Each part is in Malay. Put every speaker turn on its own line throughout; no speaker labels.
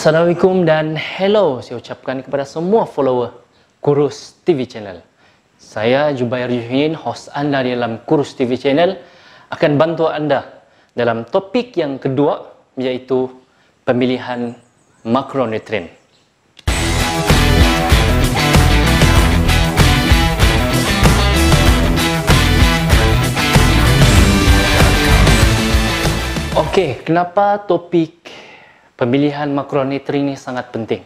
Assalamualaikum dan hello saya ucapkan kepada semua follower Kurus TV Channel. Saya Jubair Juhin, host anda di dalam Kurus TV Channel, akan bantu anda dalam topik yang kedua, yaitu pemilihan makronutrien. Okey, kenapa topik pemilihan makronutrien ini sangat penting?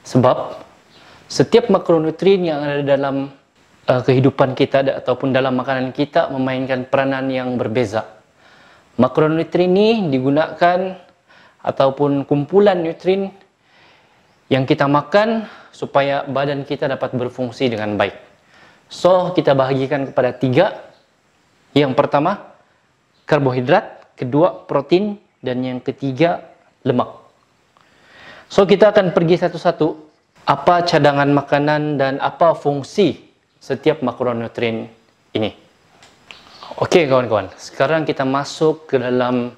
Sebab setiap makronutrien yang ada dalam kehidupan kita ataupun dalam makanan kita memainkan peranan yang berbeza. Makronutrien ini digunakan ataupun kumpulan nutrien yang kita makan supaya badan kita dapat berfungsi dengan baik. So, kita bahagikan kepada 3. Yang pertama, karbohidrat, kedua, protein, dan yang ketiga, lemak. So, kita akan pergi satu-satu apa cadangan makanan dan apa fungsi setiap makronutrien ini. Okey kawan-kawan, sekarang kita masuk ke dalam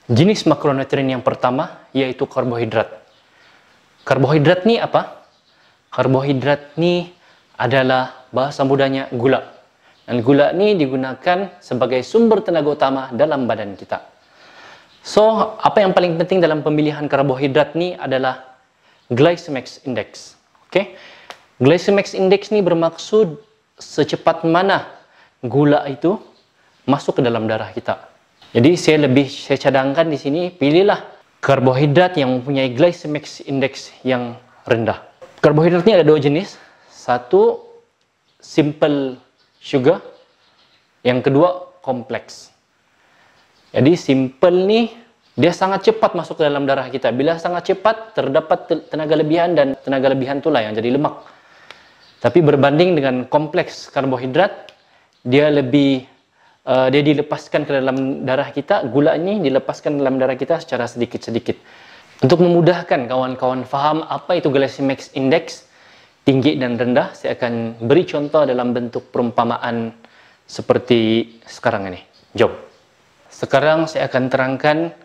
jenis makronutrien yang pertama, yaitu karbohidrat. Karbohidrat ni apa? Karbohidrat ni adalah bahasa mudanya gula. Dan gula ni digunakan sebagai sumber tenaga utama dalam badan kita. So, apa yang paling penting dalam pemilihan karbohidrat ni adalah glycemic index. Okay? Glycemic index ni bermaksud secepat mana gula itu masuk ke dalam darah kita. Jadi saya cadangkan di sini, pilihlah karbohidrat yang mempunyai glycemic index yang rendah. Karbohidrat ni ada 2 jenis. Satu, simple sugar. Yang kedua, kompleks. Jadi simple ni dia sangat cepat masuk ke dalam darah kita. Bila sangat cepat terdapat tenaga lebihan, dan tenaga lebihan itulah yang jadi lemak. Tapi berbanding dengan kompleks karbohidrat, dia dilepaskan ke dalam darah kita. Gula ini dilepaskan dalam darah kita secara sedikit-sedikit. Untuk memudahkan kawan-kawan faham apa itu glycemic index, tinggi dan rendah, saya akan beri contoh dalam bentuk perumpamaan seperti sekarang ini. Jom. Sekarang saya akan terangkan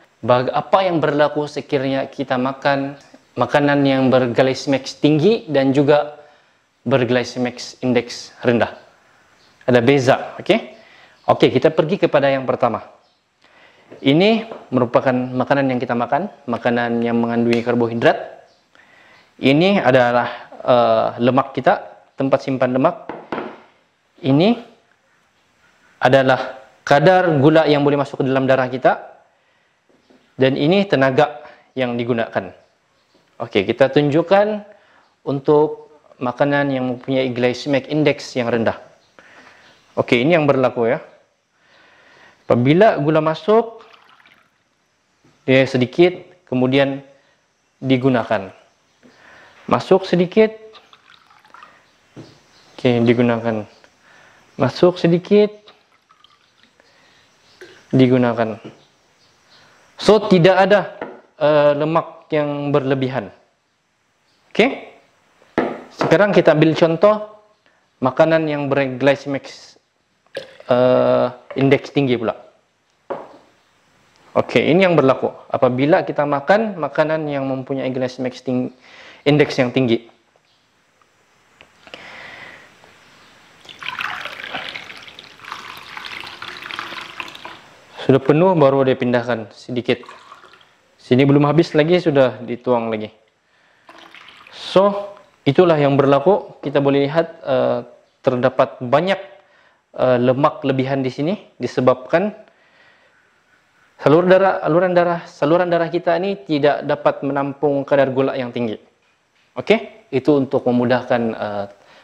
apa yang berlaku sekiranya kita makan makanan yang berglycemic tinggi dan juga berglycemic index rendah. Ada beza, okey? Okey, kita pergi kepada yang pertama. Ini merupakan makanan yang kita makan, makanan yang mengandungi karbohidrat. Ini adalah lemak kita, tempat simpan lemak. Ini adalah kadar gula yang boleh masuk ke dalam darah kita, dan ini tenaga yang digunakan. Okey, kita tunjukkan untuk makanan yang mempunyai glycemic index yang rendah. Okey, ini yang berlaku ya. Apabila gula masuk, dia sedikit, kemudian digunakan. Masuk sedikit, okey, digunakan. Masuk sedikit, digunakan. So, tidak ada lemak yang berlebihan. Okey? Sekarang kita ambil contoh makanan yang berglycemic index tinggi pula. Okey, ini yang berlaku apabila kita makan makanan yang mempunyai glycemic index yang tinggi. Sudah penuh baru dia pindahkan sedikit. Sini belum habis lagi sudah dituang lagi. So, itulah yang berlaku. Kita boleh lihat terdapat banyak lemak lebihan di sini disebabkan saluran darah kita ini tidak dapat menampung kadar gula yang tinggi. Okey? Itu untuk memudahkan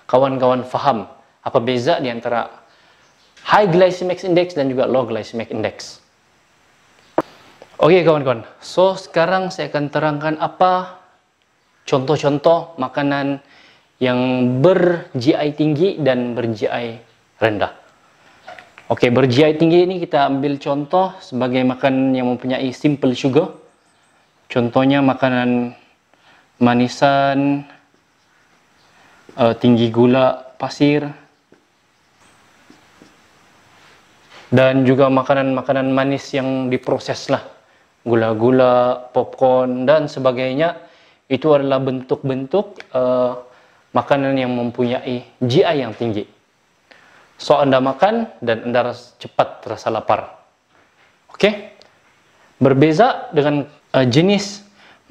kawan-kawan faham apa beza di antara high glycemic index dan juga low glycemic index. Okey kawan-kawan, so sekarang saya akan terangkan apa contoh-contoh makanan yang ber-GI tinggi dan ber-GI rendah. Okey, ber-GI tinggi ini kita ambil contoh sebagai makanan yang mempunyai simple sugar. Contohnya makanan manisan, tinggi gula pasir, dan juga makanan-makanan manis yang diproses lah gula-gula, popcorn dan sebagainya. Itu adalah bentuk-bentuk makanan yang mempunyai GI yang tinggi. So Anda makan dan Anda cepat terasa lapar. Oke? Berbeza dengan jenis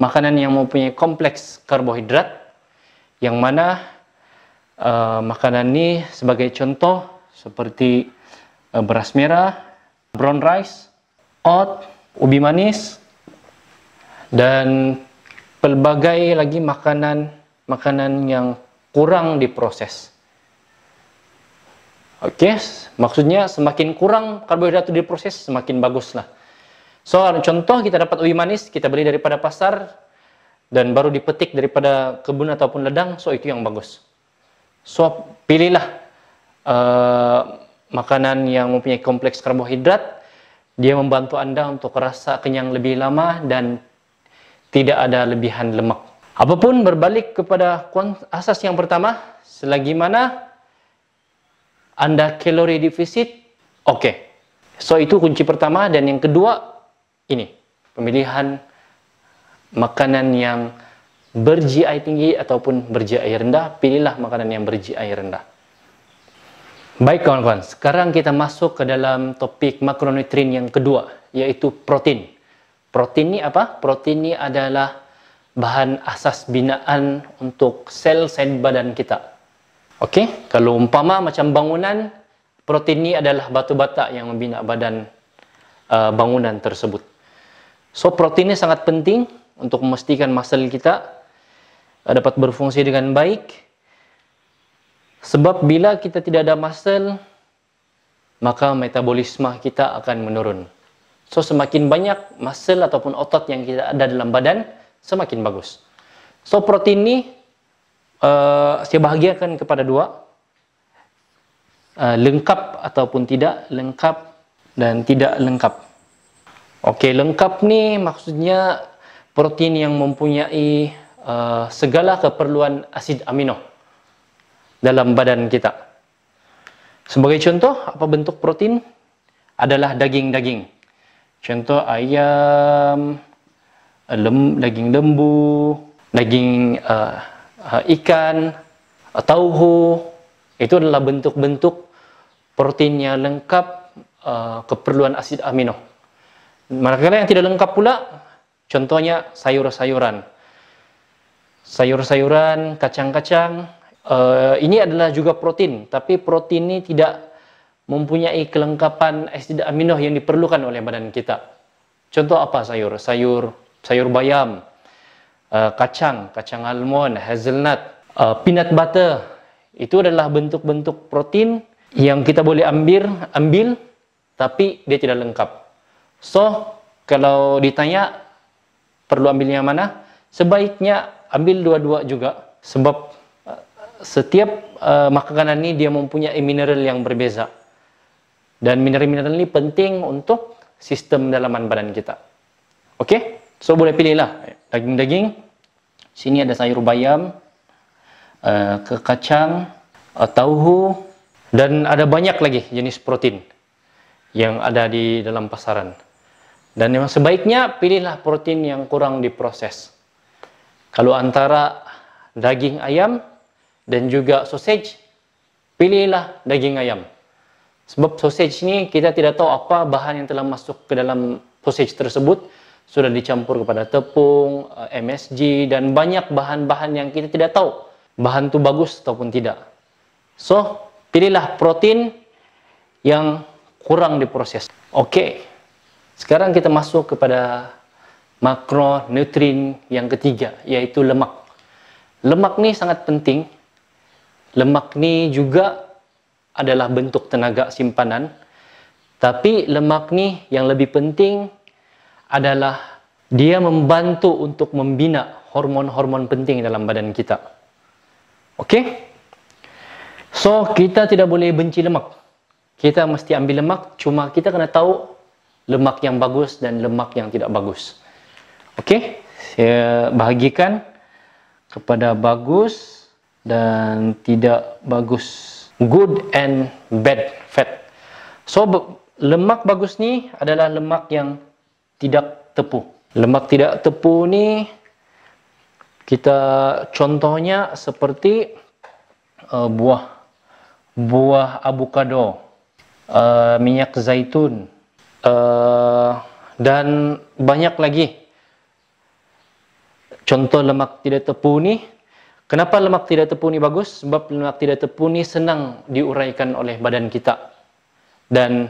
makanan yang mempunyai kompleks karbohidrat, yang mana makanan ini sebagai contoh seperti beras merah, brown rice, oat, ubi manis, dan pelbagai lagi makanan yang kurang diproses. Oke, maksudnya semakin kurang karbohidrat itu diproses, semakin baguslah. So, contoh kita dapat ubi manis, kita beli daripada pasar dan baru dipetik daripada kebun ataupun ladang, so itu yang bagus. So, pilihlah makanan yang mempunyai kompleks karbohidrat. Dia membantu Anda untuk rasa kenyang lebih lama dan tidak ada lebihan lemak. Apapun berbalik kepada asas yang pertama, selagi mana Anda kalori defisit, oke. So itu kunci pertama. Dan yang kedua, ini pemilihan makanan yang ber-GI tinggi ataupun ber-GI rendah. Pilihlah makanan yang ber-GI rendah. Baik kawan-kawan, sekarang kita masuk ke dalam topik makronutrien yang kedua, yaitu protein. Protein ini apa? Protein ini adalah bahan asas binaan untuk sel-sel badan kita. Oke, kalau umpama macam bangunan, protein ini adalah batu bata yang membina badan bangunan tersebut. So, protein ini sangat penting untuk memastikan muscle kita dapat berfungsi dengan baik. Sebab bila kita tidak ada muscle, maka metabolisme kita akan menurun. So, semakin banyak muscle ataupun otot yang kita ada dalam badan, semakin bagus. So, protein ini saya bahagiakan kepada dua. Lengkap ataupun tidak lengkap dan tidak lengkap. Oke, lengkap ni maksudnya protein yang mempunyai segala keperluan asid amino dalam badan kita. Sebagai contoh, apa bentuk protein? Adalah daging-daging. Contoh ayam, daging lembu, daging ikan, tauhu. Itu adalah bentuk-bentuk protein yang lengkap keperluan asid amino. Manakala yang tidak lengkap pula, contohnya sayur-sayuran. Sayur-sayuran, kacang-kacang, ini adalah juga protein, tapi protein ini tidak mempunyai kelengkapan asid amino yang diperlukan oleh badan kita. Contoh apa sayur? Sayur bayam, kacang almond, hazelnut, peanut butter. Itu adalah bentuk-bentuk protein yang kita boleh ambil, tapi dia tidak lengkap. So, kalau ditanya perlu ambil yang mana? Sebaiknya ambil dua-dua juga, sebab setiap makanan ini dia mempunyai mineral yang berbeza. Dan mineral-mineral ini penting untuk sistem dalaman badan kita. Oke? So, boleh pilihlah daging-daging. Sini ada sayur bayam, kacang, tauhu, dan ada banyak lagi jenis protein yang ada di dalam pasaran. Dan memang sebaiknya pilihlah protein yang kurang diproses. Kalau antara daging ayam dan juga sausage, pilihlah daging ayam. Sebab sausage ini kita tidak tahu apa bahan yang telah masuk ke dalam sausage tersebut. Sudah dicampur kepada tepung, MSG, dan banyak bahan-bahan yang kita tidak tahu bahan itu bagus ataupun tidak. So, pilihlah protein yang kurang diproses. Oke, sekarang kita masuk kepada makronutrien yang ketiga, yaitu lemak. Lemak ni sangat penting. Lemak ni juga adalah bentuk tenaga simpanan. Tapi lemak ni yang lebih penting adalah dia membantu untuk membina hormon-hormon penting dalam badan kita. Oke? So, kita tidak boleh benci lemak. Kita mesti ambil lemak, cuma kita kena tahu lemak yang bagus dan lemak yang tidak bagus. Oke? Saya bahagikan kepada bagus dan tidak bagus. Good and bad fat. So, lemak bagus ni adalah lemak yang tidak tepu. Lemak tidak tepu ni kita contohnya seperti buah avocado, minyak zaitun, dan banyak lagi. Contoh lemak tidak tepu ni, kenapa lemak tidak tepu ni bagus? Sebab lemak tidak tepu ni senang diuraikan oleh badan kita. Dan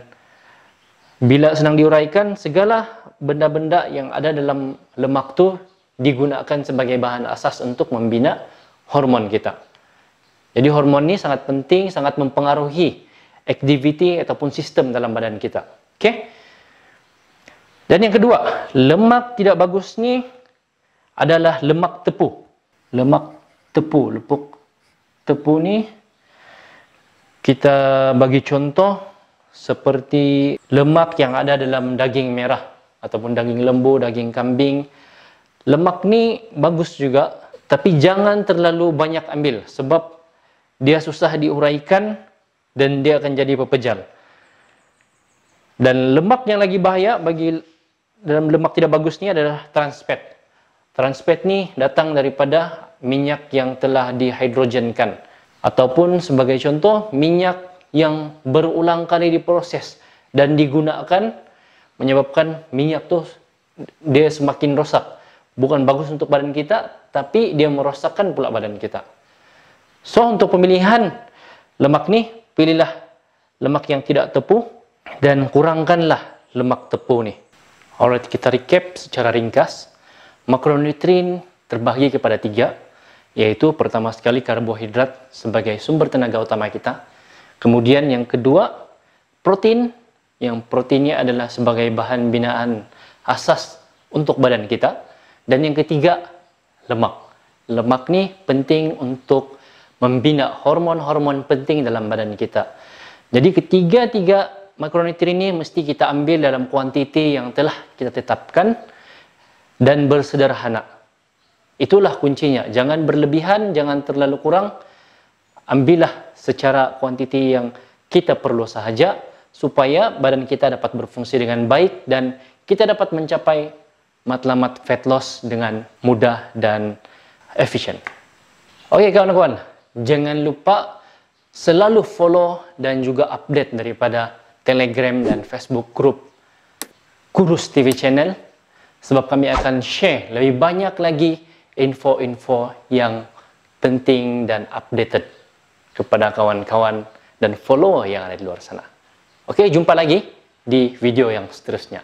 bila senang diuraikan, segala benda-benda yang ada dalam lemak tu digunakan sebagai bahan asas untuk membina hormon kita. Jadi hormon ni sangat penting, sangat mempengaruhi aktiviti ataupun sistem dalam badan kita. Okey? Dan yang kedua, lemak tidak bagus ni adalah lemak tepu. Lemak tepu, lepuk tepu ni kita bagi contoh seperti lemak yang ada dalam daging merah ataupun daging lembu, daging kambing. Lemak ni bagus juga, tapi jangan terlalu banyak ambil sebab dia susah diuraikan dan dia akan jadi pepejal. Dan lemak yang lagi bahaya bagi dalam lemak tidak bagus ni adalah trans fat. Trans fat ni datang daripada minyak yang telah dihidrogenkan ataupun sebagai contoh minyak yang berulang kali diproses dan digunakan menyebabkan minyak tu dia semakin rosak. Bukan bagus untuk badan kita, tapi dia merosakkan pula badan kita. So, untuk pemilihan lemak ni, pilihlah lemak yang tidak tepu dan kurangkanlah lemak tepu ni. Alright, kita recap secara ringkas. Makronutrien terbahagi kepada 3, yaitu pertama sekali karbohidrat sebagai sumber tenaga utama kita. Kemudian yang kedua, protein, yang proteinnya adalah sebagai bahan binaan asas untuk badan kita. Dan yang ketiga, lemak. Lemak ni penting untuk membina hormon-hormon penting dalam badan kita. Jadi ketiga-tiga makronutrien ini mesti kita ambil dalam kuantiti yang telah kita tetapkan dan bersederhana. Itulah kuncinya. Jangan berlebihan, jangan terlalu kurang. Ambillah secara kuantiti yang kita perlu sahaja supaya badan kita dapat berfungsi dengan baik dan kita dapat mencapai matlamat fat loss dengan mudah dan efisien. Okey kawan-kawan, jangan lupa selalu follow dan juga update daripada Telegram dan Facebook group Kurus TV Channel sebab kami akan share lebih banyak lagi info-info yang penting dan updated kepada kawan-kawan dan follower yang ada di luar sana. Okey, jumpa lagi di video yang seterusnya.